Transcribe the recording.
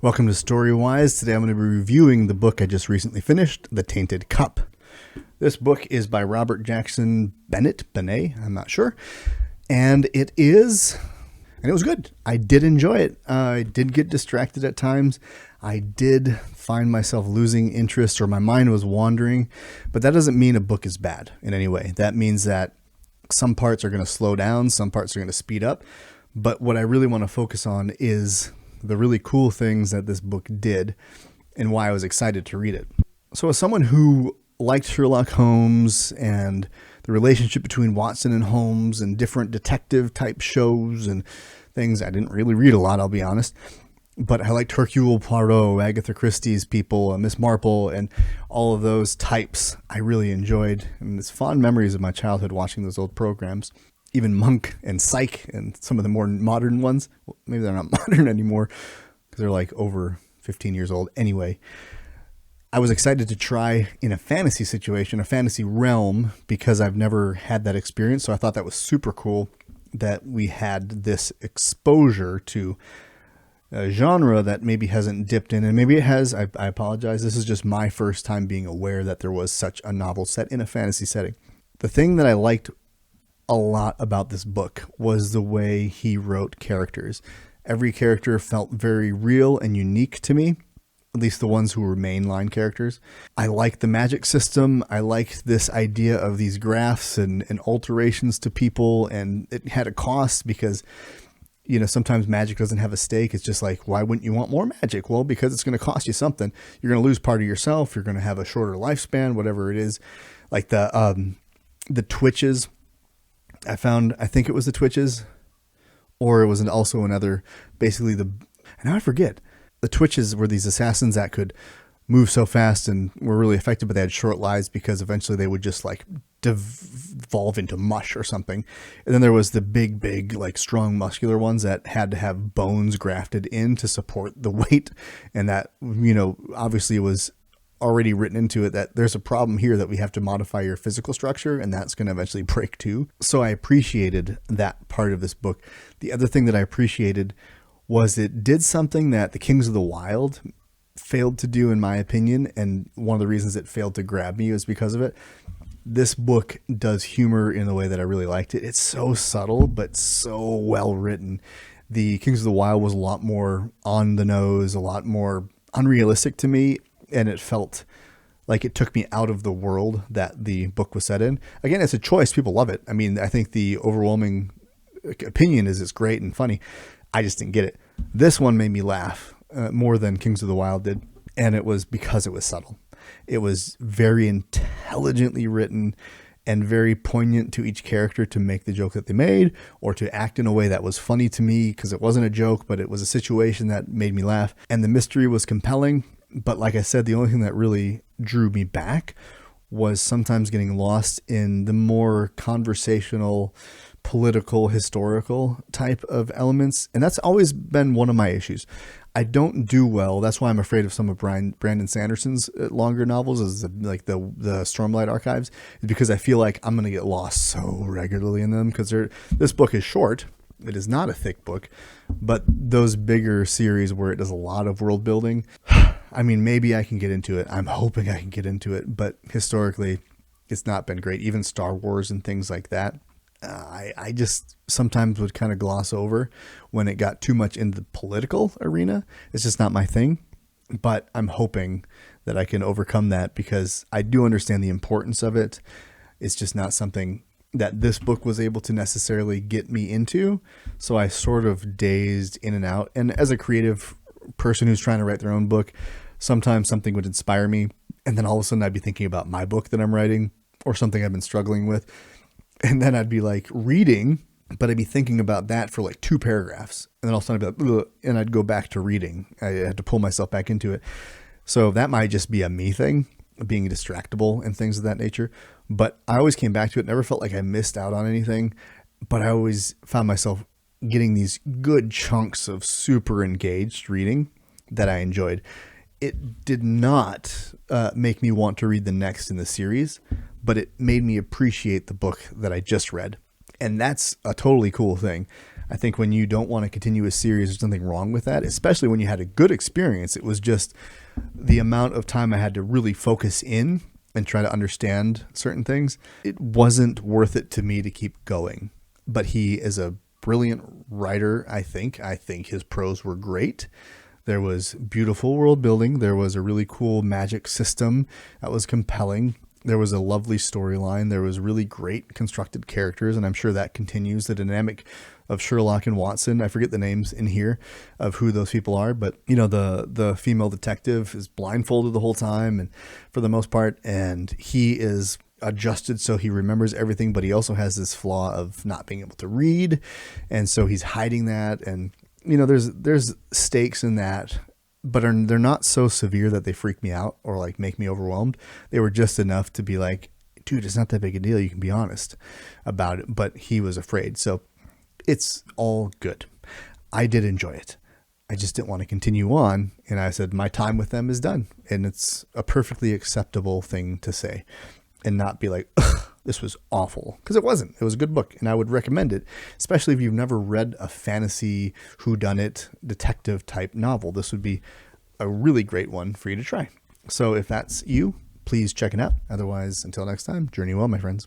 Welcome to Storywise. Today I'm going to be reviewing the book I just recently finished, The Tainted Cup. This book is by Robert Jackson Bennett, I'm not sure. And it was good. I did enjoy it. I did get distracted at times. I did find myself losing interest or my mind was wandering, but that doesn't mean a book is bad in any way. That means that some parts are going to slow down, some parts are going to speed up. But what I really want to focus on is the really cool things that this book did and why I was excited to read it. So as someone who liked Sherlock Holmes and the relationship between Watson and Holmes and different detective type shows and things, I didn't really read a lot, I'll be honest, but I liked Hercule Poirot, Agatha Christie's people, Miss Marple, and all of those types I really enjoyed. And it's fond memories of my childhood watching those old programs. Even Monk and Psych and some of the more modern ones. Well, maybe they're not modern anymore because they're like over 15 years old. Anyway, I was excited to try in a fantasy situation, a fantasy realm, because I've never had that experience. So I thought that was super cool that we had this exposure to a genre that maybe hasn't dipped in, and maybe it has. I apologize. This is just my first time being aware that there was such a novel set in a fantasy setting. The thing that I liked a lot about this book was the way he wrote characters. Every character felt very real and unique to me, at least the ones who were mainline characters. I liked the magic system. I liked this idea of these graphs and alterations to people, and it had a cost because, you know, sometimes magic doesn't have a stake. It's just like, why wouldn't you want more magic? Well, because it's going to cost you something. You're going to lose part of yourself. You're going to have a shorter lifespan, whatever it is. Like the twitches. I think it was the twitches, or it was also another, basically now I forget. The twitches were these assassins that could move so fast and were really effective, but they had short lives because eventually they would just like devolve into mush or something. And then there was the big, like strong muscular ones that had to have bones grafted in to support the weight. And that, you know, obviously it was already written into it that there's a problem here that we have to modify your physical structure, and that's going to eventually break too. So I appreciated that part of this book. The other thing that I appreciated was it did something that the Kings of the Wild failed to do, in my opinion, and one of the reasons it failed to grab me was because of it. This book does humor in the way that I really liked it. It's so subtle, but so well written. The Kings of the Wild was a lot more on the nose, a lot more unrealistic to me, and it felt like it took me out of the world that the book was set in. Again, it's a choice. People love it. I mean, I think the overwhelming opinion is it's great and funny. I just didn't get it. This one made me laugh more than Kings of the Wild did, and it was because it was subtle. It was very intelligently written and very poignant to each character to make the joke that they made, or to act in a way that was funny to me because it wasn't a joke, but it was a situation that made me laugh. And the mystery was compelling. But like I said, the only thing that really drew me back was sometimes getting lost in the more conversational, political, historical type of elements. And that's always been one of my issues. I don't do well. That's why I'm afraid of some of Brandon Sanderson's longer novels, is like the Stormlight Archives, is because I feel like I'm going to get lost so regularly in them, because this book is short. It is not a thick book, but those bigger series where it does a lot of world building, I mean, maybe I can get into it. I'm hoping I can get into it, but historically it's not been great. Even Star Wars and things like that. I just sometimes would kind of gloss over when it got too much into the political arena. It's just not my thing, but I'm hoping that I can overcome that, because I do understand the importance of it. It's just not something that this book was able to necessarily get me into. So I sort of dazed in and out. And as a creative person who's trying to write their own book, sometimes something would inspire me, and then all of a sudden I'd be thinking about my book that I'm writing, or something I've been struggling with. And then I'd be like reading, but I'd be thinking about that for like 2 paragraphs. And then all of a sudden I'd be like, ugh, and I'd go back to reading. I had to pull myself back into it. So that might just be a me thing, being distractible and things of that nature. But I always came back to it. Never felt like I missed out on anything, but I always found myself getting these good chunks of super engaged reading that I enjoyed. It did not make me want to read the next in the series, but it made me appreciate the book that I just read. And that's a totally cool thing. I think when you don't want to continue a series, there's nothing wrong with that, especially when you had a good experience. It was just the amount of time I had to really focus in and try to understand certain things. It wasn't worth it to me to keep going. But he is a brilliant writer, I think. I think his prose were great. There was beautiful world building. There was a really cool magic system that was compelling. There was a lovely storyline. There was really great constructed characters, and I'm sure that continues. The dynamic of Sherlock and Watson, I forget the names in here of who those people are, but you know, the female detective is blindfolded the whole time, and for the most part, and he is adjusted so he remembers everything, but he also has this flaw of not being able to read, and so he's hiding that. And you know, there's stakes in that, but they're not so severe that they freak me out or like make me overwhelmed. They were just enough to be like, dude, it's not that big a deal. You can be honest about it. But he was afraid. So it's all good. I did enjoy it. I just didn't want to continue on. And I said, my time with them is done. And it's a perfectly acceptable thing to say and not be like, ugh, this was awful. Because it wasn't. It was a good book. And I would recommend it, especially if you've never read a fantasy whodunit detective type novel. This would be a really great one for you to try. So if that's you, please check it out. Otherwise, until next time, journey well, my friends.